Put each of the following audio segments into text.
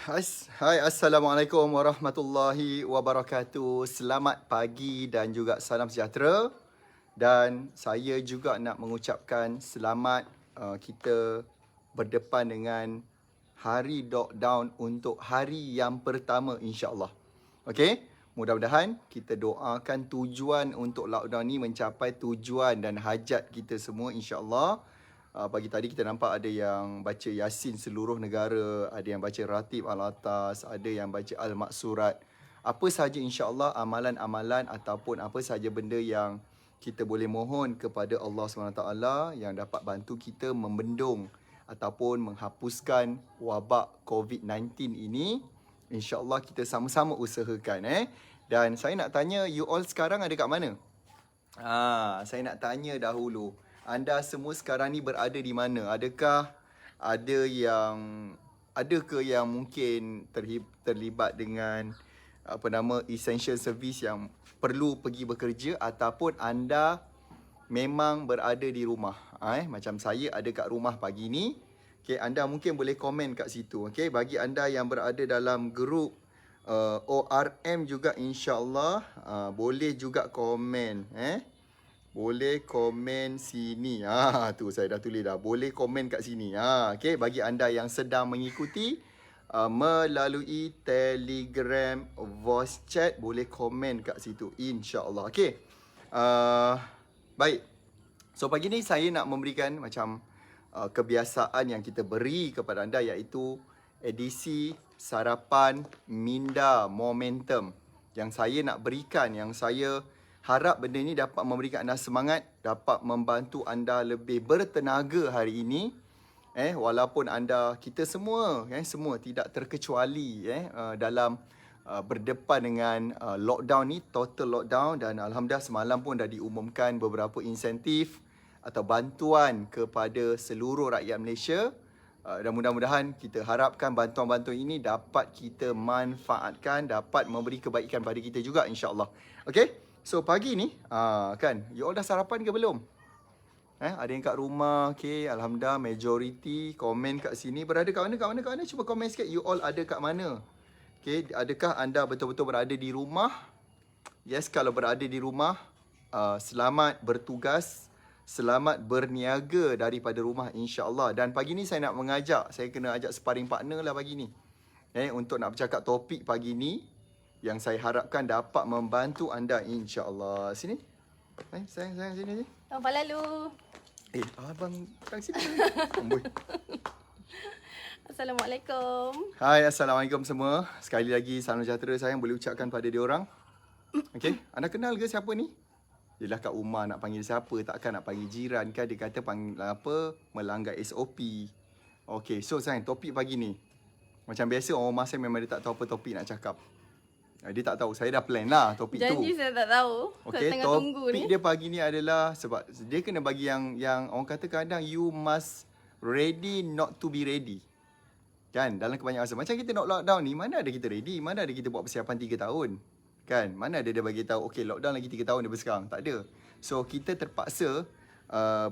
Hai, Assalamualaikum warahmatullahi wabarakatuh. Selamat pagi dan juga salam sejahtera. Dan saya juga nak mengucapkan selamat kita berdepan dengan hari lockdown untuk hari yang pertama, insya-Allah. Okey? Mudah-mudahan kita doakan tujuan untuk lockdown ni mencapai tujuan dan hajat kita semua, insya-Allah. Pagi tadi kita nampak ada yang baca Yasin seluruh negara, ada yang baca Ratib Al-Atas, ada yang baca Al-Maksurat. Apa sahaja insya-Allah amalan-amalan ataupun apa sahaja benda yang kita boleh mohon kepada Allah SWT yang dapat bantu kita membendung ataupun menghapuskan wabak COVID-19 ini, insya-Allah kita sama-sama usahakan. Dan saya nak tanya, you all sekarang ada kat mana? Saya nak tanya dahulu, anda semua sekarang ni berada di mana? Adakah ada yang mungkin terlibat dengan essential service yang perlu pergi bekerja, ataupun anda memang berada di rumah? Macam saya ada kat rumah pagi ni. Okay, anda mungkin boleh komen kat situ. Okay, bagi anda yang berada dalam grup ORM juga, insya-Allah boleh juga komen. Boleh komen sini. Tu saya dah tulis dah. Boleh komen kat sini. Okey, bagi anda yang sedang mengikuti melalui Telegram voice chat, boleh komen kat situ, insya-Allah. Okey. Baik. So pagi ni saya nak memberikan macam kebiasaan yang kita beri kepada anda, iaitu edisi sarapan minda momentum yang saya nak berikan, yang saya harap benda ni dapat memberikan anda semangat, dapat membantu anda lebih bertenaga hari ini. Walaupun kita semua, semua tidak terkecuali dalam berdepan dengan lockdown ni, total lockdown. Dan alhamdulillah semalam pun dah diumumkan beberapa insentif atau bantuan kepada seluruh rakyat Malaysia. Dan mudah-mudahan kita harapkan bantuan-bantuan ini dapat kita manfaatkan, dapat memberi kebaikan pada kita juga, insya-Allah. Okey? So pagi ni, kan, you all dah sarapan ke belum? Ada yang kat rumah, okay, alhamdulillah, majority komen kat sini. Berada kat mana? Cuba komen sikit, you all ada kat mana? Okay, adakah anda betul-betul berada di rumah? Yes, kalau berada di rumah, selamat bertugas, selamat berniaga daripada rumah, insya-Allah. Dan pagi ni saya nak mengajak, saya kena ajak sparring partner lah pagi ni. Untuk nak bercakap topik pagi ni yang saya harapkan dapat membantu anda, insya-Allah. Sini. Sayang sini. Abang lalu. Abang datang sini. Amboi. Assalamualaikum. Hai, Assalamualaikum semua. Sekali lagi salam sejahtera sayang boleh ucapkan pada diorang. Okey, anda kenal ke siapa ni? Yelah, kat rumah nak panggil siapa, takkan nak panggil jiran kan, dia kata panggil apa, melanggar SOP. Okey, so sayang, topik pagi ni macam biasa orang rumah saya memang dia tak tahu apa topik nak cakap. Dia tak tahu, saya dah plan lah topik tu. Janji saya tak tahu. Okay, saya tengah tunggu ni. Topik dia pagi ni adalah sebab dia kena bagi yang orang kata kadang you must ready not to be ready. Kan, dalam kebanyakan masa. Macam kita nak lockdown ni, mana ada kita ready, mana ada kita buat persiapan 3 tahun. Kan, mana ada dia bagi tahu, okay, lockdown lagi 3 tahun daripada sekarang. Tak ada. So, kita terpaksa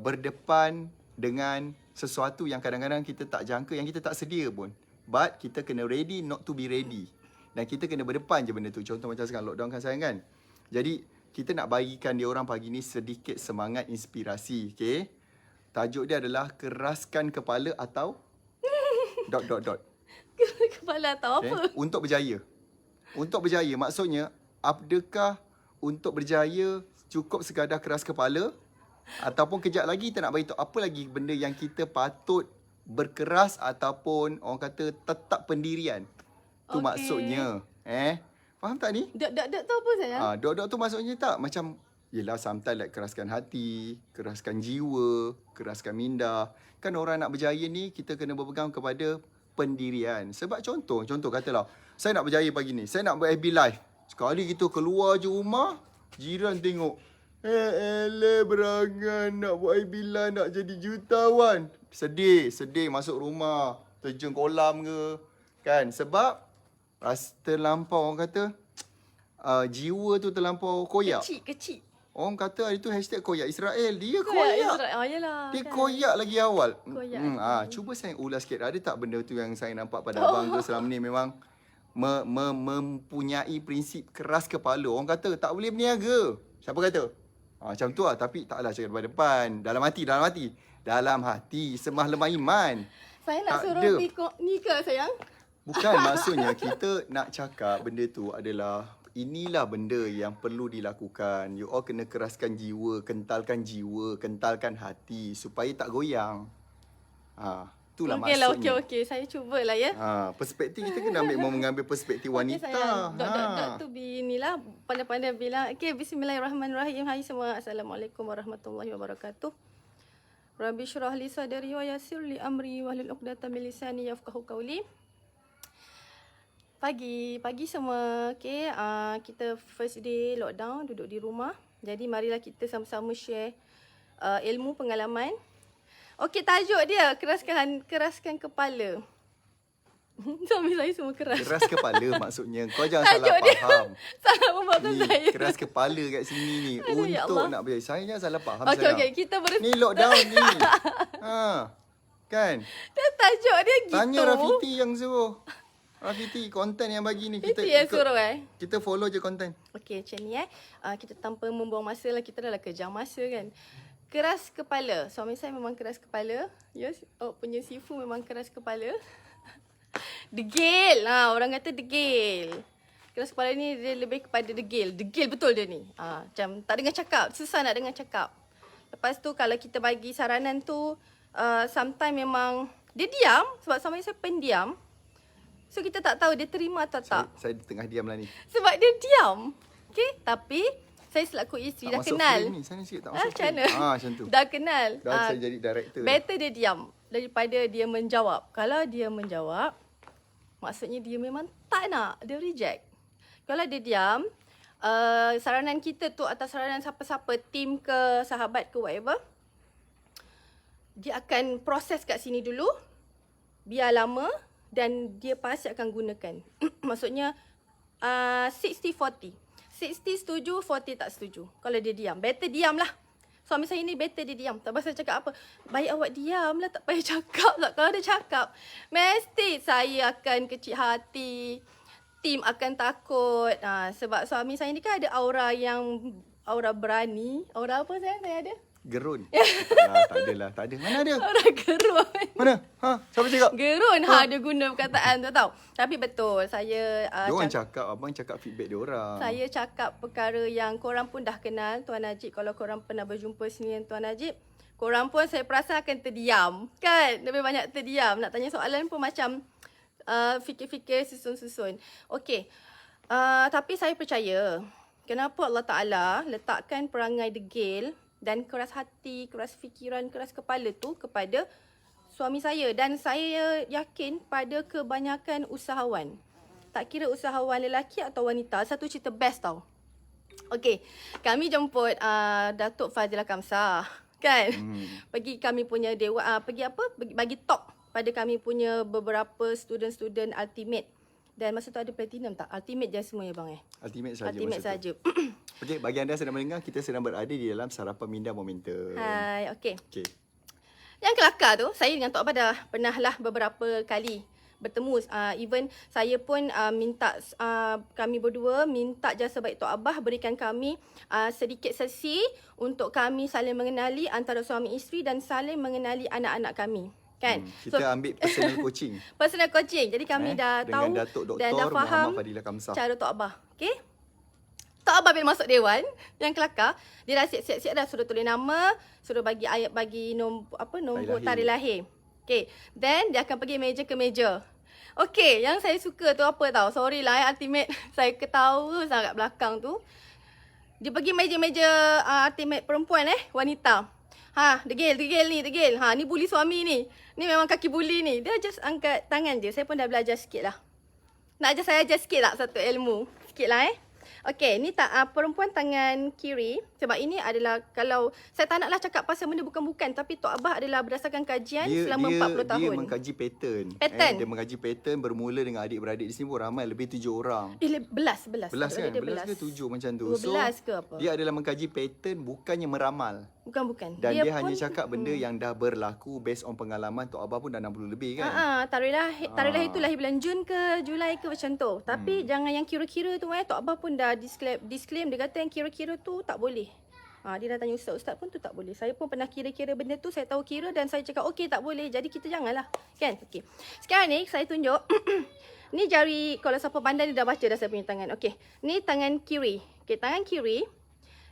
berdepan dengan sesuatu yang kadang-kadang kita tak jangka, yang kita tak sedia pun. But, kita kena ready not to be ready. Dan kita kena berdepan je benda tu. Contoh macam sekarang lockdown kan sayang kan. Jadi kita nak bagikan dia orang pagi ni sedikit semangat inspirasi. Okay. Tajuk dia adalah keraskan kepala atau ... Kepala atau apa? Untuk berjaya. Untuk berjaya maksudnya, adakah untuk berjaya cukup sekadar keras kepala, ataupun kejap lagi kita nak beritahu apa lagi benda yang kita patut berkeras ataupun orang kata tetap pendirian. Tu maksudnya. Faham tak ni? Dot tu apa sayang? Dot tu maksudnya tak macam, yelah, sometimes like keraskan hati, keraskan jiwa, keraskan minda. Kan orang nak berjaya ni kita kena berpegang kepada pendirian. Sebab contoh katalah saya nak berjaya pagi ni, saya nak ber-FB live. Sekali kita keluar je rumah, jiran tengok, berangan nak buat FB live, nak jadi jutawan. Sedih masuk rumah, terjun kolam ke. Kan, sebab terlampau orang kata jiwa tu terlampau koyak. Kecil. Orang kata hari tu hashtag koyak Israel. Dia Koyak koyak. Israel. Oh, yelah. Dia kan. koyak lagi awal. Koyak Cuba saya ulas sikit. Ada tak benda tu yang saya nampak pada abang tu selama ni memang mempunyai prinsip keras kepala. Orang kata tak boleh berniaga. Siapa kata? Macam tu lah. Tapi taklah cakap depan. Dalam hati. Dalam hati. Semah lemah iman. Saya nak Tak suruh ada. ni ke sayang? Bukan, maksudnya kita nak cakap benda tu adalah inilah benda yang perlu dilakukan. You all kena keraskan jiwa, kentalkan hati supaya tak goyang. Itulah Okey lah, maksudnya. okey. Saya cubalah ya. Perspektif kita kena mengambil perspektif wanita. Okey sayang. Dot tu inilah pandai-pandai bilang. Okey, bismillahirrahmanirrahim. Hai semua. Assalamualaikum warahmatullahi wabarakatuh. Rabbi syrah li sadri wa yassir li amri wahlul 'uqdatam min lisani yafqahu qawli. Pagi semua. Okey, kita first day lockdown, duduk di rumah. Jadi marilah kita sama-sama share ilmu pengalaman. Okey, tajuk dia keraskan kepala. Suami saya semua keras. Keras kepala maksudnya. Kau jangan Tajuk salah dia. faham. Salah membuatkan Ni saya. keras kepala kat sini ni. Aduh, ya Untuk Allah. nak berjaya. Saya jangan salah faham. Okey, sayang. okey, kita Ni lockdown ni. Kan? Dan tajuk dia gitu. Tanya Rafiti yang suruh. Rafiti, konten yang bagi ni. Itu yang suruh Kita follow je konten. Okey, macam ni kita tanpa membuang masa lah. Kita dah kejam masa kan. Keras kepala. Suami saya memang keras kepala. Yes, punya sifu memang keras kepala. Degil. Orang kata degil. Keras kepala ni dia lebih kepada degil. Degil betul dia ni. Macam tak dengar cakap. Susah nak dengar cakap. Lepas tu kalau kita bagi saranan tu, sometimes memang dia diam. Sebab suami saya pendiam. So kita tak tahu dia terima atau tak. Saya di tengah diam lah ni. Sebab dia diam. Okay. Tapi saya selaku isteri Tak dah masuk kenal. frame ni. Sana sikit tak masuk Macam frame. mana? Macam tu. Dah kenal. Dah saya jadi director. Better dia diam daripada dia menjawab. Kalau dia menjawab, maksudnya dia memang tak nak. Dia reject. Kalau dia diam, saranan kita tu atau saranan siapa-siapa, tim ke, sahabat ke, whatever, dia akan proses kat sini dulu, biar lama dan dia pasti akan gunakan. Maksudnya 60-40. 60 setuju, 40 tak setuju. Kalau dia diam. Better diam lah. Suami saya ni better dia diam. Tak pasal cakap apa. Baik awak diam lah. Tak payah cakap. Kalau dia cakap, mesti saya akan kecil hati. Tim akan takut. Sebab suami saya ni kan ada aura berani. Aura apa saya ada? Gerun. Tak adalah. Tak ada. Mana ada? Aura gerun. Mana? Siapa cakap? Gerun dia guna perkataan tu tau. Tapi betul. Saya Diorang cakap. Abang cakap feedback diorang. saya cakap perkara yang korang pun dah kenal Tuan Najib. Kalau korang pernah berjumpa sini dengan Tuan Najib, korang pun saya perasan akan terdiam. Kan? Lebih banyak terdiam. Nak tanya soalan pun macam fikir-fikir, susun-susun. Okey. Tapi saya percaya kenapa Allah Ta'ala letakkan perangai degil dan keras hati, keras fikiran, keras kepala tu kepada suami saya. Dan saya yakin pada kebanyakan usahawan. Tak kira usahawan lelaki atau wanita, satu cerita best tau. Okey, kami jemput Datuk Fazila Kamsah, kan? Pergi kami punya dewan, bagi talk pada kami punya beberapa student-student ultimate. Dan masa tu ada platinum tak? Ultimate je semua ya bang Ultimate saja. Ultimate saja. Okey, bagi anda sedang mendengar, kita sedang berada di dalam Sarapan Minda Momentum. Hai, okey. Okey. Yang kelakar tu, saya dengan Tok Abah dah pernah lah beberapa kali bertemu. Even saya pun minta, kami berdua minta jasa baik Tok Abah berikan kami sedikit sesi untuk kami saling mengenali antara suami isteri dan saling mengenali anak-anak kami. Kan? Kita ambil personal coaching. Personal coaching. Jadi kami dah tahu dengan Datuk Dr. dan dah faham Muhammad Fadila Kamsah. cara Tok Abah. Okey? Tok Abah bila masuk dewan, yang kelakar, dia dah siap-siap dah suruh tulis nama, suruh bagi ayat, bagi nombor tarikh lahir. Okey. Then dia akan pergi meja ke meja. Okey, yang saya suka tu apa tahu? Sorry lah ultimate. Saya ketawa sangat belakang tu. Dia pergi meja-meja ultimate perempuan wanita. Degil ni, degil. Ni bully suami ni. Ni memang kaki bully ni. Dia just angkat tangan je. Saya pun dah belajar sikit lah. Nak ajar saya ajar sikit tak satu ilmu? Sikit lah Okey, ni perempuan tangan kiri. Sebab ini adalah, kalau saya tak naklah cakap pasal benda bukan-bukan, tapi Tok Abah adalah berdasarkan kajian selama 40 tahun. Dia mengkaji pattern. Pattern. Dia mengkaji pattern, bermula dengan adik-beradik di sini pun ramai, lebih 7 orang. Belas kan? Dia Belas ke 7 macam tu. 12 ke apa? Dia adalah mengkaji pattern, bukannya meramal. Bukan. Dan dia pun hanya cakap benda yang dah berlaku based on pengalaman. Tok Abah pun dah 60 lebih kan. Taruhlah itu lahir bulan Jun ke Julai ke macam tu. Tapi jangan yang kira-kira tu Tok Abah pun dah disclaim, dia kata yang kira-kira tu tak boleh. Dia dah tanya ustaz pun tu tak boleh. Saya pun pernah kira-kira benda tu, saya tahu kira dan saya cakap okey tak boleh. Jadi kita janganlah. Kan? Okey. Sekarang ni saya tunjuk ni jari, kalau siapa pandai ni dah baca dah saya punya tangan. Okey. Ni tangan kiri. Okey, tangan kiri.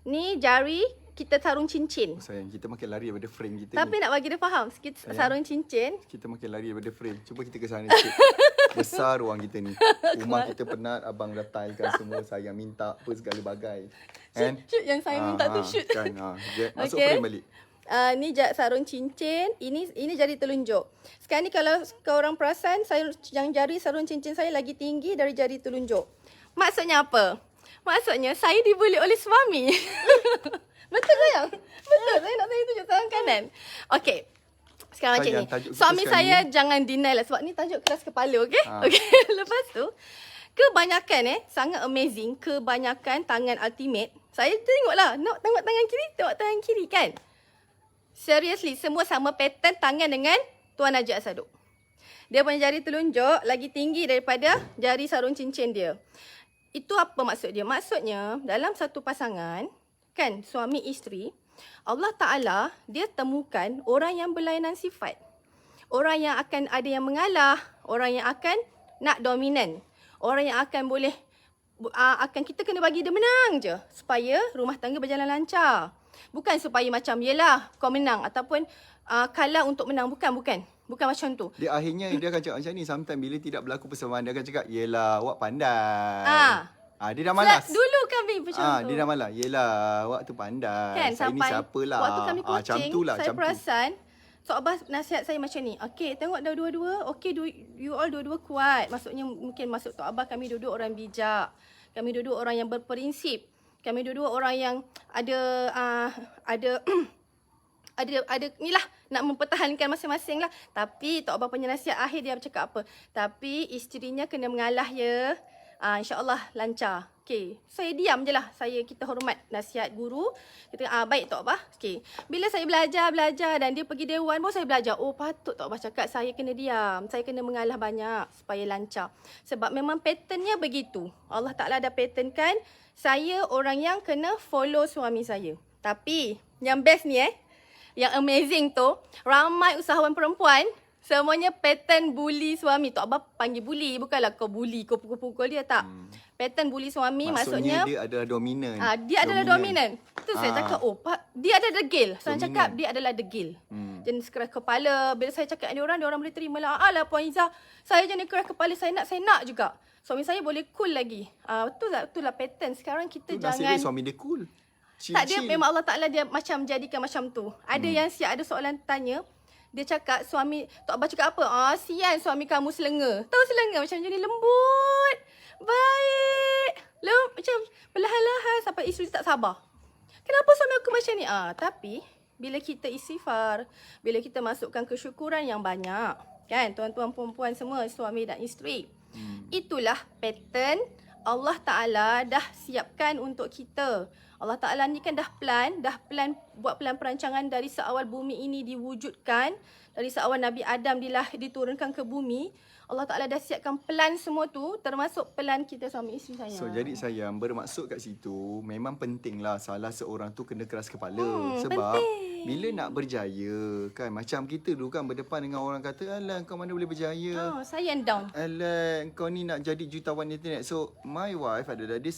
Ni jari kita sarung cincin. Sayang, kita makin lari daripada frame kita Tapi ni. nak bagi dia faham, kita sarung cincin. Kita makin lari daripada frame. Cuba kita ke sana sikit. Besar ruang kita ni. Rumah kita penat, abang dah tilekan semua. Sayang minta apa segala bagai. Kan? Shoot yang saya minta tu shoot. Kan? Masuk Okey. frame balik. Ni sarung cincin, ini jari telunjuk. Sekarang ni kalau korang perasan, yang jari sarung cincin saya lagi tinggi dari jari telunjuk. Maksudnya apa? Maksudnya saya dibuli oleh suami. Betul sayang? Betul, saya nak saya tunjuk tangan kanan. Okey. Sekarang macam Sayang, ni. tajuk kita Suami sekarang saya jangan deny lah, sebab ni tajuk keras kepala, okey? Okey. Lepas tu, kebanyakan sangat amazing, kebanyakan tangan ultimate. Saya tengoklah, tengok tangan kiri, tengok tangan kiri kan. Seriously, semua sama pattern tangan dengan Tuan Haji Asaduk. Dia punya jari telunjuk lagi tinggi daripada jari sarung cincin dia. Itu apa maksud dia? Maksudnya, dalam satu pasangan, kan, suami isteri, Allah Ta'ala, dia temukan orang yang berlainan sifat. Orang yang akan ada yang mengalah, orang yang akan nak dominan. Orang yang akan boleh, kita kena bagi dia menang je. Supaya rumah tangga berjalan lancar. Bukan supaya macam, yelah kau menang. Ataupun kalah untuk menang. Bukan macam tu. Dia akhirnya dia akan cakap macam ni. Sometimes bila tidak berlaku persamaan, dia akan cakap, yelah awak pandai. Dia dah malas. Dulu kami macam tu. Dia dah malas. Yelah awak tu pandai. Kan, Saya ni sampai siapalah. waktu kami Macam coaching, tu lah, saya perasan Tok Abah nasihat saya macam ni. Okey, tengok dah dua-dua. Okey, you all dua-dua kuat. Maksudnya mungkin maksud Tok Abah, kami dua-dua orang bijak. Kami dua-dua orang yang berprinsip. Kami dua-dua orang yang ada inilah, nak mempertahankan masing-masing lah. Tapi Tok Abah punya nasihat akhir dia cakap apa? Tapi isterinya kena mengalah ya. InsyaAllah lancar. Okay. Saya diam je lah. Kita hormat nasihat guru. Kita baik Tok Abah. Okay. Bila saya belajar dan dia pergi dewan pun saya belajar. Oh patut Tok Abah cakap saya kena diam. Saya kena mengalah banyak supaya lancar. Sebab memang patternnya begitu. Allah Ta'ala dah patternkan. Saya orang yang kena follow suami saya. Tapi yang best ni yang amazing tu, ramai usahawan perempuan semuanya pattern bully suami. Tok Abah panggil bully, bukanlah kau bully, kau pukul-pukul dia, tak. Pattern bully suami maksudnya dia adalah dominan. Dia adalah dominan. Tu saya cakap, dia ada degil. Saya cakap dia adalah degil. Jenis keras kepala. Bila saya cakap dengan dia orang boleh terima lah. Alah Puan Izzah, saya jenis keras kepala, saya nak juga. Suami saya boleh cool lagi. Itulah pattern. Sekarang kita tu nasib jangan. dia suami dia cool. Tak, dia memang Allah Ta'ala dia macam jadikan macam tu. Ada yang siap ada soalan tanya. Dia cakap suami, Tok Abah cakap apa? Sian suami kamu selenga. Tahu selenga macam ni lembut. Baik. Macam perlahan-lahan sampai isteri tak sabar. Kenapa suami aku macam ni? Tapi bila kita istighfar, bila kita masukkan kesyukuran yang banyak, kan tuan-tuan perempuan semua, suami dan isteri. Itulah pattern Allah Ta'ala dah siapkan untuk kita. Allah Ta'ala ni kan dah buat plan perancangan dari seawal bumi ini diwujudkan. Dari seawal Nabi Adam diturunkan ke bumi. Allah Ta'ala dah siapkan plan semua tu, termasuk plan kita suami isteri sayang. So jadi sayang, bermaksud kat situ memang pentinglah salah seorang tu kena keras kepala. Sebab penting. bila nak berjaya kan, macam kita dulu kan berdepan dengan orang kata, alah kau mana boleh berjaya. Saya yang down. Alah kau ni nak jadi jutawan internet. So my wife adalah dia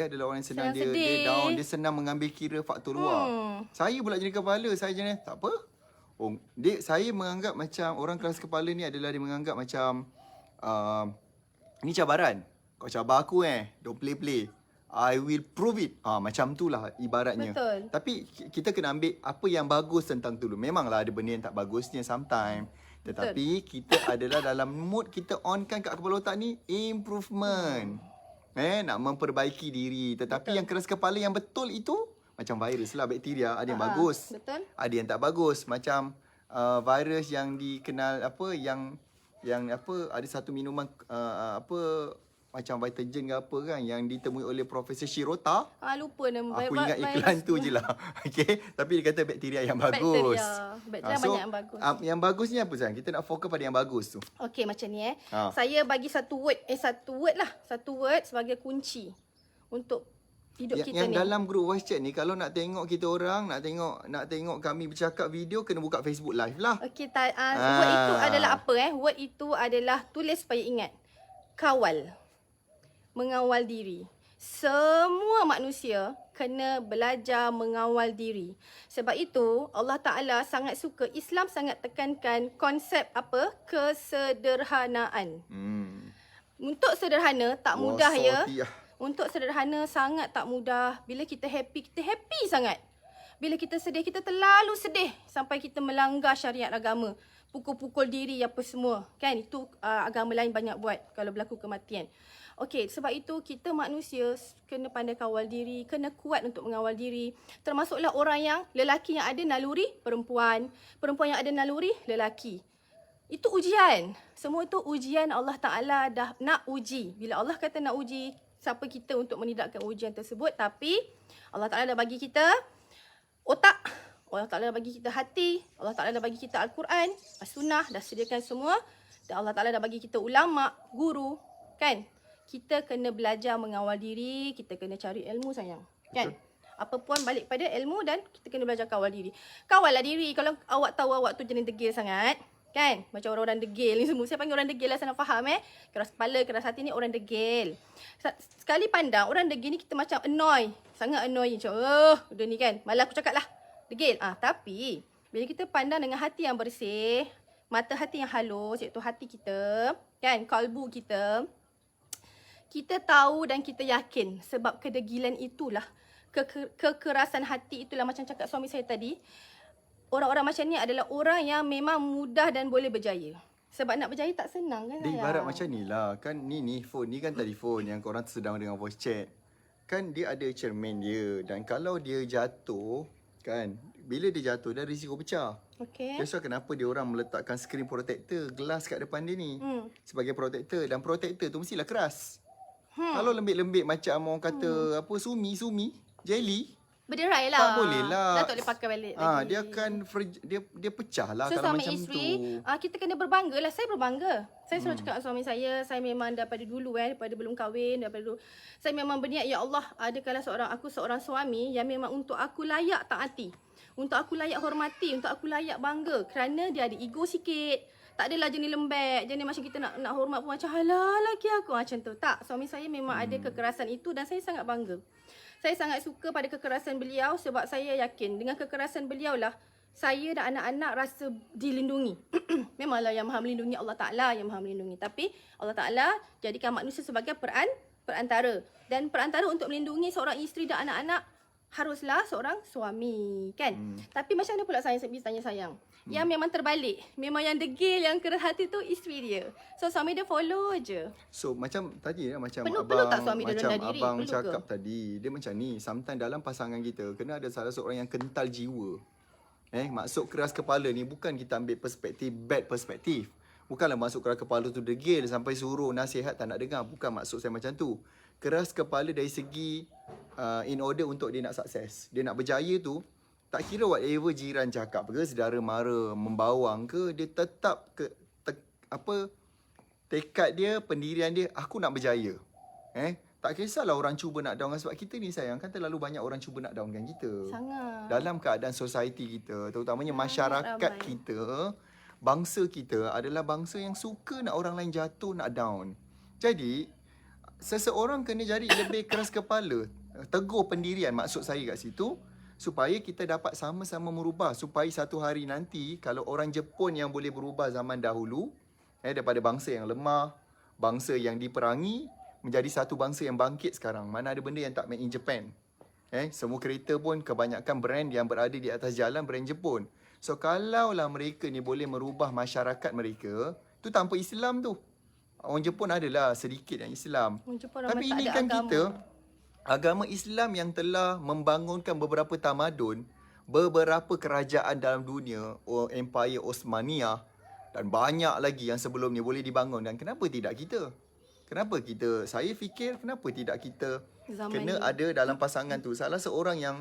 adalah orang yang senang dia down, dia senang mengambil kira faktor luar. Saya pula jadi kepala, saya jenis tak apa. Saya menganggap macam orang keras kepala ni adalah dia menganggap macam ni cabaran. Kau cabar aku don't play. I will prove it. Macam tu lah ibaratnya. Betul. Tapi kita kena ambil apa yang bagus tentang tu dulu. Memanglah ada benda yang tak bagusnya sometimes. Tetapi kita adalah dalam mood kita onkan kat kepala otak ni improvement. nak memperbaiki diri. Tetapi yang keras kepala yang betul itu macam virus lah, bakteria. Ada yang bagus, Betul. ada yang tak bagus. Macam virus yang dikenal apa, yang apa, ada satu minuman apa macam Vitagen ke apa kan, yang ditemui oleh Profesor Shirota. Lupa nama. Aku ingat iklan tu je lah. Okay. Tapi dia kata bakteria yang bagus. Bakteria banyak yang bagus. Yang bagus ni apa sayang? Kita nak fokus pada yang bagus tu. Okey, macam ni Saya bagi satu word sebagai kunci untuk hidup kita Yang ni. dalam grup voice chat ni, kalau nak tengok kita orang, nak tengok kami bercakap video, kena buka Facebook live lah. Okey, word itu adalah apa Word itu adalah, tulis supaya ingat. Kawal. Mengawal diri. Semua manusia kena belajar mengawal diri. Sebab itu Allah Ta'ala sangat suka, Islam sangat tekankan konsep apa? Kesederhanaan. Untuk sederhana tak mudah ya. Untuk sederhana sangat tak mudah. Bila kita happy sangat. Bila kita sedih, kita terlalu sedih sampai kita melanggar syariat agama. Pukul-pukul diri apa semua. Kan? Itu agama lain banyak buat kalau berlaku kematian. Okey, sebab itu kita manusia kena pandai kawal diri, kena kuat untuk mengawal diri. Termasuklah orang yang, lelaki yang ada naluri perempuan, perempuan yang ada naluri lelaki. Itu ujian. Semua itu ujian Allah Ta'ala dah nak uji. Bila Allah kata nak uji, siapa kita untuk menidakkan ujian tersebut. Tapi Allah Ta'ala dah bagi kita otak, Allah Ta'ala dah bagi kita hati, Allah Ta'ala dah bagi kita Al-Quran, As-Sunnah, dah sediakan semua. Dan Allah Ta'ala dah bagi kita ulama, guru, kan? Kita kena belajar mengawal diri, kita kena cari ilmu sayang. Kan? Apa pun balik pada ilmu dan kita kena belajar kawal diri. Kawallah diri. Kalau awak tahu awak tu jenis degil sangat, kan? Macam orang-orang degil ni semua. Saya panggil orang degil lah, saya nak faham Keras kepala, keras hati ni orang degil. Sekali pandang orang degil ni kita macam annoy. Sangat annoy. Macam, udah ni kan. Malah aku cakap lah. Degil. Tapi bila kita pandang dengan hati yang bersih, mata hati yang halus, iaitu hati kita, kan? Kalbu kita. Kita tahu dan kita yakin sebab kedegilan itulah, kekerasan hati itulah, macam cakap suami saya tadi, orang-orang macam ni adalah orang yang memang mudah dan boleh berjaya. Sebab nak berjaya tak senang kan Dia ibarat macam ni lah. Kan ni phone ni kan telefon yang korang sedang dengan voice chat. Kan dia ada cermin dia. Dan kalau dia jatuh, kan, bila dia jatuh dia risiko pecah. Okay. That's why kenapa dia orang meletakkan screen protector, gelas kat depan dia ni. Sebagai protector. Dan protector tu mestilah keras. Kalau lembik-lembik macam orang kata apa, sumi, jelly, berderai lah. tak boleh lah. Dah tak boleh pakai balik lagi. Dia akan dia pecah lah So, kalau suami macam isteri, tu. kita kena berbangga lah. Saya berbangga. Saya selalu cakap dengan suami saya memang daripada dulu daripada belum kahwin, daripada dulu. Saya memang berniat, ya Allah, adakala seorang suami yang memang untuk aku layak taati. Untuk aku layak hormati, untuk aku layak bangga. Kerana dia ada ego sikit. Tak adalah jenis lembek, jenis macam kita nak hormat pun macam halal laki aku macam tu. Tak, suami saya memang ada kekerasan itu dan saya sangat bangga. Saya sangat suka pada kekerasan beliau sebab saya yakin dengan kekerasan beliau lah saya dan anak-anak rasa dilindungi. Memanglah yang Maha melindungi Allah Ta'ala yang Maha melindungi. Tapi Allah Ta'ala jadikan manusia sebagai perantara. Dan perantara untuk melindungi seorang isteri dan anak-anak haruslah seorang suami, kan? Tapi macam mana pula saya tanya sayang? Yang memang terbalik. Memang yang degil, yang keras hati tu isteri dia. So suami dia follow je. So macam tadi macam Perlu tak suami dia rendah diri? abang Perlu cakap tadi, dia macam ni, sometimes dalam pasangan kita kena ada salah seorang yang kental jiwa. Maksud keras kepala ni bukan kita ambil perspektif bad perspektif. Bukanlah masuk keras kepala tu degil sampai suruh nasihat tak nak dengar. Bukan maksud saya macam tu. Keras kepala dari segi in order untuk dia nak sukses. Dia nak berjaya tu, tak kira whatever jiran cakap ke, saudara mara, membawang ke, dia tetap tekad dia, pendirian dia, aku nak berjaya. Tak kisahlah orang cuba nak downkan, sebab kita ni sayang kan terlalu banyak orang cuba nak downkan kita. Sangat. Dalam keadaan society kita, terutamanya masyarakat ramai. kita, bangsa kita adalah bangsa yang suka nak orang lain jatuh, nak down. Jadi, seseorang kena jadi lebih keras kepala, teguh pendirian maksud saya kat situ, supaya kita dapat sama-sama merubah. Supaya satu hari nanti, kalau orang Jepun yang boleh berubah zaman dahulu, daripada bangsa yang lemah, bangsa yang diperangi, menjadi satu bangsa yang bangkit sekarang. Mana ada benda yang tak made in Japan. Semua kereta pun kebanyakan brand yang berada di atas jalan brand Jepun. So, kalaulah mereka ni boleh merubah masyarakat mereka, tu tanpa Islam tu. Orang Jepun adalah sedikit yang Islam. Orang Jepun ramai Tapi tak ini ada kan agama. kita, agama Islam yang telah membangunkan beberapa tamadun, beberapa kerajaan dalam dunia, Empire Osmania dan banyak lagi yang sebelum ni boleh dibangun. Dan kenapa tidak kita? Kenapa kita? Saya fikir kenapa tidak kita Zaman kena ni. ada dalam pasangan tu salah seorang yang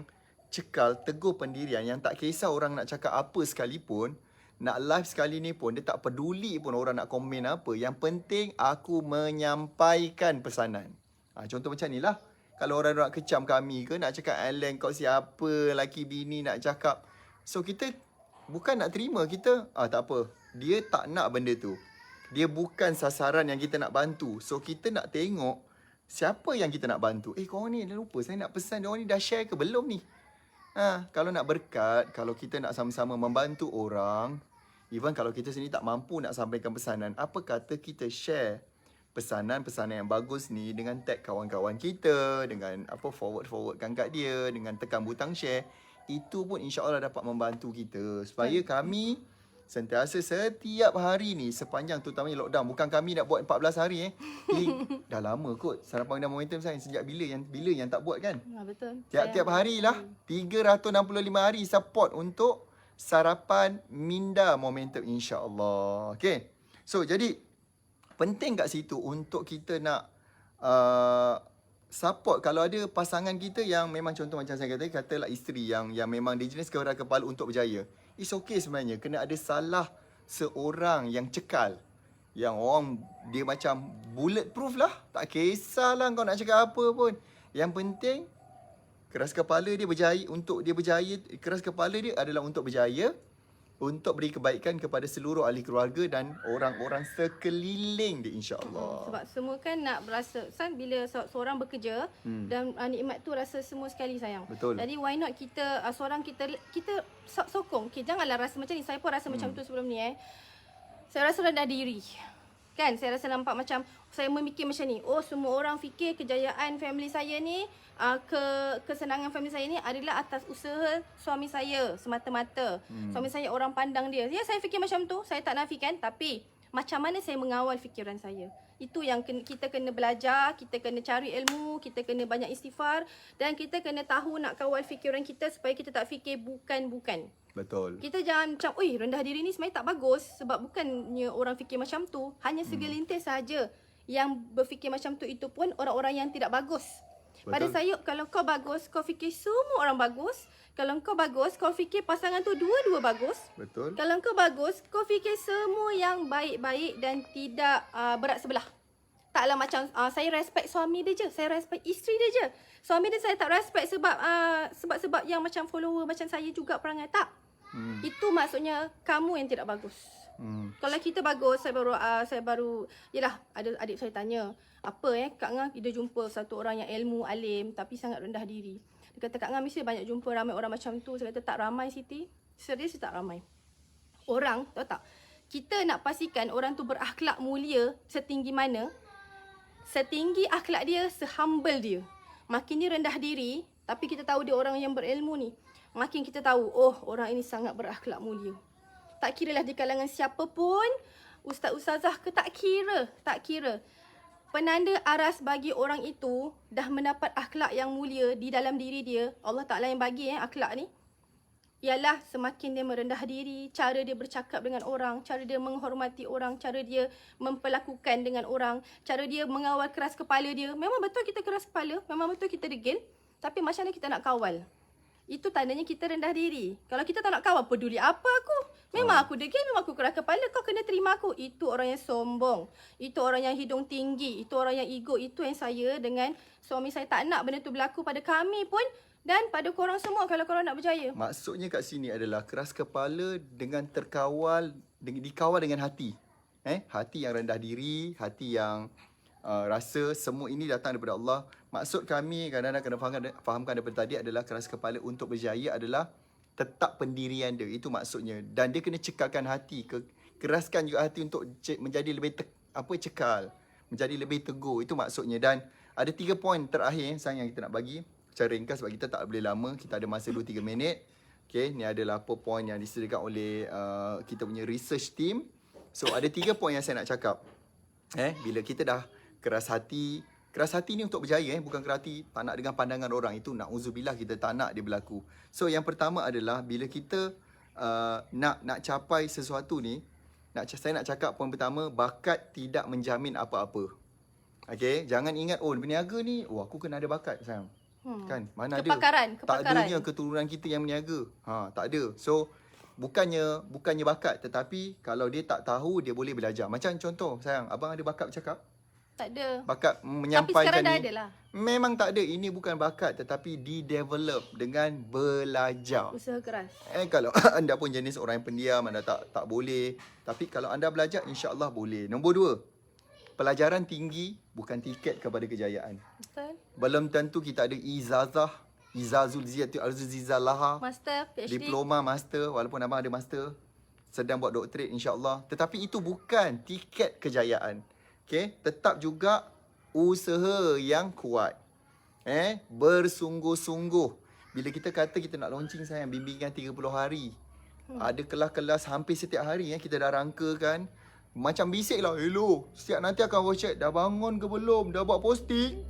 cekal, teguh pendirian, yang tak kisah orang nak cakap apa sekalipun, nak live sekali ni pun dia tak peduli pun orang nak komen apa. Yang penting aku menyampaikan pesanan. Contoh macam ni lah. Kalau orang nak kecam kami ke, nak cakap Alan kau siapa, laki bini nak cakap. So kita bukan nak terima, kita tak apa. Dia tak nak benda tu. Dia bukan sasaran yang kita nak bantu. So kita nak tengok siapa yang kita nak bantu. Korang ni dah lupa, saya nak pesan diorang ni dah share ke belum ni? Kalau nak berkat, kalau kita nak sama-sama membantu orang, even kalau kita sendiri tak mampu nak sampaikan pesanan, apa kata kita share pesanan-pesanan yang bagus ni dengan tag kawan-kawan kita, dengan forward-forwardkan kat dia, dengan tekan butang share. Itu pun insya-Allah dapat membantu kita supaya kami sentiasa setiap hari ni sepanjang terutamanya lockdown. Bukan kami nak buat 14 hari dah lama kot Sarapan dan Momentum saya sejak bila yang tak buat kan. Betul. Tiap-tiap hari lah 365 hari support untuk Sarapan Minda Momentum insya-Allah. Okay. So jadi penting kat situ untuk kita nak support. Kalau ada pasangan kita yang memang contoh macam saya katalah isteri yang memang dia jenis keras kepala untuk berjaya. It's okay sebenarnya. Kena ada salah seorang yang cekal. Yang orang dia macam bulletproof lah. Tak kisahlah kau nak cakap apa pun. Yang penting keras kepala dia berjaya. Untuk dia berjaya, keras kepala dia adalah untuk berjaya, untuk beri kebaikan kepada seluruh ahli keluarga dan orang-orang sekeliling dia insya-Allah. Sebab semua kan nak berasa bila seorang bekerja dan nikmat tu rasa semua sekali sayang. Betul. Jadi why not kita seorang kita sokong. Janganlah rasa macam ni. Saya pun rasa macam tu sebelum ni Saya rasa rendah diri. Kan saya rasa nampak macam saya memikir macam ni. Semua orang fikir kejayaan family saya ni kesenangan family saya ni adalah atas usaha suami saya semata-mata. Suami saya orang pandang dia. Ya, saya fikir macam tu. Saya tak nafikan. Tapi macam mana saya mengawal fikiran saya? Itu yang kita kena belajar. Kita kena cari ilmu. Kita kena banyak istighfar. Dan kita kena tahu nak kawal fikiran kita supaya kita tak fikir bukan-bukan. Betul. Kita jangan macam, rendah diri ni sebenarnya tak bagus. Sebab bukannya orang fikir macam tu. Hanya segelintir saja yang berfikir macam tu. Itu pun orang-orang yang tidak bagus. Betul. Pada saya, kalau kau bagus, kau fikir semua orang bagus. Kalau kau bagus, kau fikir pasangan tu dua-dua bagus. Betul. Kalau kau bagus, kau fikir semua yang baik-baik dan tidak berat sebelah. Taklah macam saya respect suami dia je, saya respect isteri dia je. Suami dia saya tak respect sebab yang macam follower macam saya juga perangai tak. Itu maksudnya kamu yang tidak bagus. Kalau kita bagus, saya baru yalah, ada adik saya tanya, apa Kak Ngah dia jumpa satu orang yang ilmu alim tapi sangat rendah diri. Dia kata Kak Ngah mesti banyak jumpa ramai orang macam tu. Saya kata tak ramai Siti. Serius tak ramai. Orang, tahu tak? Kita nak pastikan orang tu berakhlak mulia setinggi mana, setinggi akhlak dia, sehumble dia. Makin dia rendah diri, tapi kita tahu dia orang yang berilmu ni, makin kita tahu, orang ini sangat berakhlak mulia. Tak kiralah di kalangan siapa pun, ustaz-ustazah ke, tak kira. Penanda aras bagi orang itu dah mendapat akhlak yang mulia di dalam diri dia. Allah Ta'ala yang bagi akhlak ni. Ialah semakin dia merendah diri, cara dia bercakap dengan orang, cara dia menghormati orang, cara dia memperlakukan dengan orang, cara dia mengawal keras kepala dia. Memang betul kita keras kepala, memang betul kita degil. Tapi macam mana kita nak kawal? Itu tandanya kita rendah diri. Kalau kita tak nak kawal, peduli apa aku? Memang aku degil, memang aku keras kepala, kau kena terima aku. Itu orang yang sombong. Itu orang yang hidung tinggi. Itu orang yang ego. Itu yang saya dengan suami saya tak nak benda tu berlaku pada kami pun dan pada korang semua kalau korang nak berjaya. Maksudnya kat sini adalah keras kepala dengan dikawal dengan hati. Hati yang rendah diri, hati yang rasa semua ini datang daripada Allah. Maksud kami kadang-kadang kena fahamkan daripada tadi adalah keras kepala untuk berjaya adalah tetap pendirian dia. Itu maksudnya. Dan dia kena cekalkan hati, keraskan juga hati untuk menjadi lebih cekal, menjadi lebih teguh. Itu maksudnya. Dan ada 3 poin terakhir yang kita nak bagi secara ringkas sebab kita tak boleh lama. Kita ada masa 2-3 minit. Okay, ni adalah apa poin yang disediakan oleh kita punya research team. So ada 3 poin yang saya nak cakap. Bila kita dah keras hati ni untuk berjaya, bukan keras hati tak nak dengan pandangan orang. Itu na'udzubillah, kita tak nak dia berlaku. So yang pertama adalah bila kita nak capai sesuatu ni, saya nak cakap poin pertama, bakat tidak menjamin apa-apa. Okay, jangan ingat berniaga ni, aku kena ada bakat sayang. Kan, mana Kepakaran. Tak adanya keturunan kita yang berniaga. Tak ada. So bukannya bakat, tetapi kalau dia tak tahu, dia boleh belajar. Macam contoh sayang, abang ada bakat bercakap? Tak ada. Bakat Tapi menyampaikan sekarang dah ni ada lah. memang tak ada. Ini bukan bakat, tetapi di-develop dengan belajar. Usaha keras. Kalau anda pun jenis orang yang pendiam, anda tak boleh. Tapi kalau anda belajar, insya-Allah boleh. Nombor 2, pelajaran tinggi bukan tiket kepada kejayaan. Betul. Belum tentu kita ada izazul ziyati arzuzizallaha, Master, PhD. diploma, master. Walaupun abang ada master, sedang buat doktorate insya-Allah. Tetapi itu bukan tiket kejayaan. Okay, tetap juga usaha yang kuat. Bersungguh-sungguh. Bila kita kata kita nak launching sayang, bimbingan 30 hari. Ada kelas-kelas hampir setiap hari kita dah rangkakan. Macam bisik lah, hello, setiap nanti akan WhatsApp, dah bangun ke belum, dah buat posting,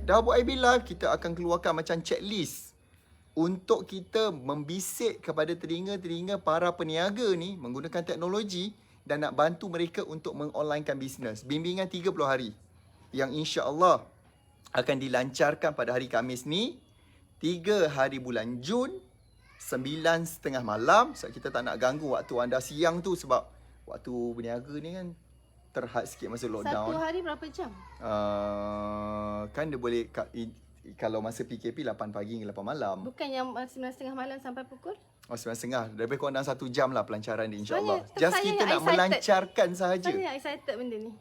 dah buat IB live. Kita akan keluarkan macam checklist untuk kita membisik kepada telinga-telinga para peniaga ni menggunakan teknologi dan nak bantu mereka untuk mengonlinekan bisnes. Bimbingan 30 hari yang insya-Allah akan dilancarkan pada hari Khamis ni, 3 hari bulan Jun, 9:30 malam. Sebab kita tak nak ganggu waktu anda siang tu, sebab waktu berniaga ni kan terhad sikit masa lockdown. Satu hari berapa jam? Kan dia boleh, kalau masa PKP 8 pagi hingga 8 malam. Bukan yang 9:30 malam sampai pukul? 9:30. Lebih kurang dalam 1 jam lah pelancaran dia, insya-Allah. Sebenarnya, Just saya kita yang nak excited. melancarkan sahaja. Saya yang excited benda ni.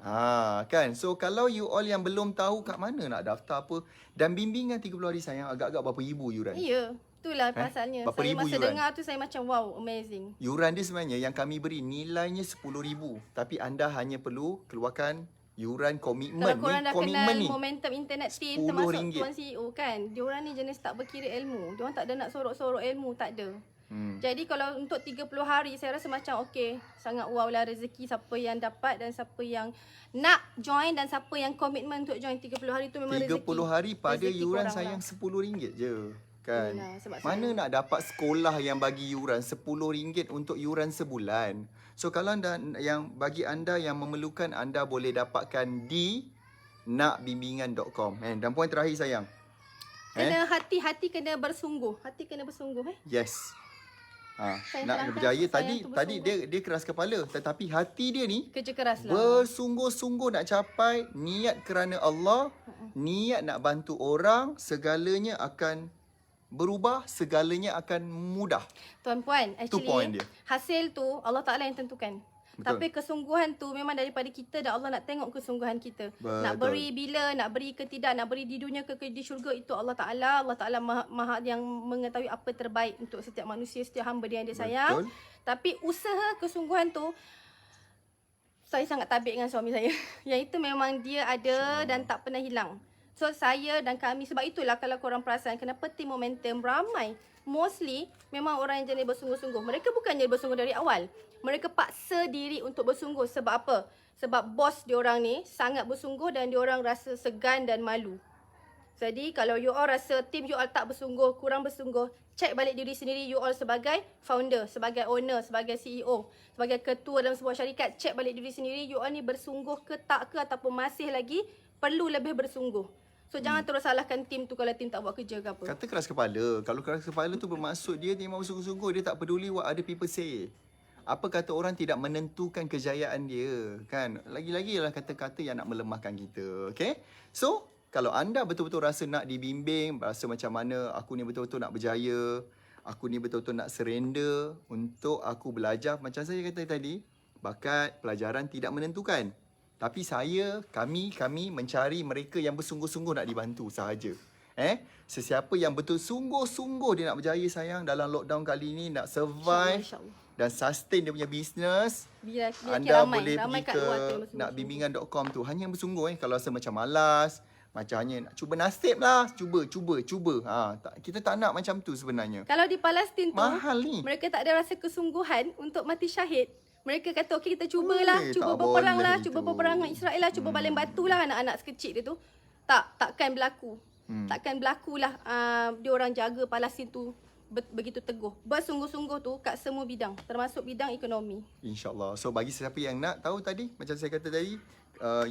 Kan. So kalau you all yang belum tahu kat mana nak daftar apa, dan bimbingan 30 hari sayang, agak-agak berapa ribu yuran? Ya, itulah pasalnya. Berapa Saya ribu masa yuran? dengar tu saya macam wow, amazing. Yuran dia sebenarnya yang kami beri nilainya 10,000. Tapi anda hanya perlu keluarkan yuran komitmen. Kalau korang dah kenal ni. momentum internet team, RM10. termasuk Tuan CEO kan, diorang ni jenis tak berkira ilmu. Diorang tak ada nak sorok-sorok ilmu, tak ada. Jadi kalau untuk 30 hari, saya rasa macam okey, sangat wow lah rezeki siapa yang dapat dan siapa yang nak join dan siapa yang komitmen untuk join 30 hari tu memang 30 rezeki. hari pada Rezeki yuran korang sayang lah. RM10 je. Kan? Yalah, sebab Mana nak dapat sekolah yang bagi yuran RM10 untuk yuran sebulan. So kalau anda, yang bagi anda yang memerlukan, anda boleh dapatkan di nakbimbingan.com. Dan poin terakhir sayang. Kena hati kena bersungguh. Hati kena bersungguh Yes. Saya Nak terangkan, berjaya saya tadi tu tadi bersungguh. dia keras kepala, tetapi hati dia ni Kerja keras lah. bersungguh-sungguh nak capai, niat kerana Allah, niat nak bantu orang, segalanya akan berubah, segalanya akan mudah. Tuan-puan, Tu point actually dia. hasil tu Allah Ta'ala yang tentukan. Betul. Tapi kesungguhan tu memang daripada kita dan Allah nak tengok kesungguhan kita. Betul. Nak beri bila, nak beri ke tidak, nak beri di dunia ke di syurga, itu Allah Ta'ala maha yang mengetahui apa terbaik untuk setiap manusia, setiap hamba dia yang dia sayang. Betul. Tapi usaha kesungguhan tu, saya sangat tabik dengan suami saya. Yang itu memang dia ada dan tak pernah hilang. So saya dan kami, sebab itulah kalau korang perasan kenapa tim momentum ramai, mostly memang orang yang jenis bersungguh-sungguh. Mereka bukannya bersungguh dari awal. Mereka paksa diri untuk bersungguh. Sebab apa? Sebab bos diorang ni sangat bersungguh dan diorang rasa segan dan malu. Jadi kalau you all rasa tim you all tak bersungguh, kurang bersungguh, check balik diri sendiri you all sebagai founder, sebagai owner, sebagai CEO, sebagai ketua dalam sebuah syarikat. Check balik diri sendiri you all ni bersungguh ke tak ke, ataupun masih lagi perlu lebih bersungguh. So jangan terus salahkan tim tu kalau tim tak buat kerja ke apa. Kata keras kepala. Kalau keras kepala tu bermaksud dia memang bersungguh-sungguh, dia tak peduli what other people say. Apa kata orang tidak menentukan kejayaan dia, kan? Lagi-lagi ialah kata-kata yang nak melemahkan kita, okay? So, kalau anda betul-betul rasa nak dibimbing, rasa macam mana aku ni betul-betul nak berjaya, aku ni betul-betul nak surrender untuk aku belajar, macam saya kata tadi, bakat pelajaran tidak menentukan. Tapi kami mencari mereka yang bersungguh-sungguh nak dibantu sahaja. Sesiapa yang betul sungguh-sungguh dia nak berjaya sayang dalam lockdown kali ni, nak survive InsyaAllah. dan sustain dia punya bisnes, Biar anda ramai, boleh ramai pergi kat ke luar tu yang bersungguh-sungguh. nakbimbingan.com tu. Hanya yang bersungguh kalau rasa macam malas, macam hanya nak cuba nasib lah, cuba. Kita tak nak macam tu sebenarnya. Kalau di Palestin tu, Mahal ni. mereka tak ada rasa kesungguhan untuk mati syahid. mereka kata okey kita cubalah, Boleh, cuba tak berperang boleh lah, cuba itu. berperang dengan Israel lah, cuba baling batu lah anak-anak sekecil dia tu. Takkan berlaku. Takkan berlakulah dia orang jaga Palestin tu begitu teguh. Bersungguh-sungguh tu kat semua bidang, termasuk bidang ekonomi. InsyaAllah. So bagi sesiapa yang nak tahu tadi, macam saya kata tadi,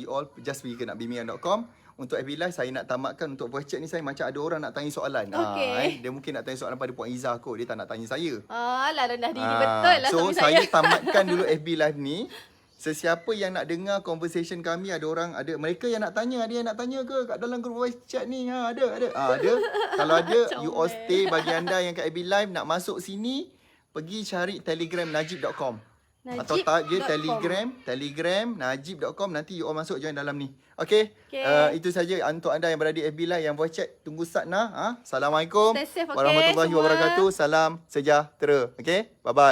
you all just pergi ke nakbimbingan.com. Untuk FB Live saya nak tamatkan untuk voice chat ni, saya macam ada orang nak tanya soalan. Okey. Dia mungkin nak tanya soalan pada Puan Izzah kot. Dia tak nak tanya saya. Alah rendah diri betul lah So suami saya saya. tamatkan dulu FB Live ni. Sesiapa yang nak dengar conversation kami, ada mereka yang nak tanya, ada yang nak tanya ke kat dalam grup voice chat ni? Ada. Ada. Kalau ada, you all stay. Bagi anda yang kat FB Live nak masuk sini, pergi cari Telegram najib.com. Atau tag je Telegram najib.com, nanti you all masuk join dalam ni. Okay? Itu saja untuk anda yang berada di FB Live yang voice chat. Tunggu start nah. Assalamualaikum Stay safe, okay, warahmatullahi semua. wabarakatuh. Salam sejahtera. Okay? Bye-bye.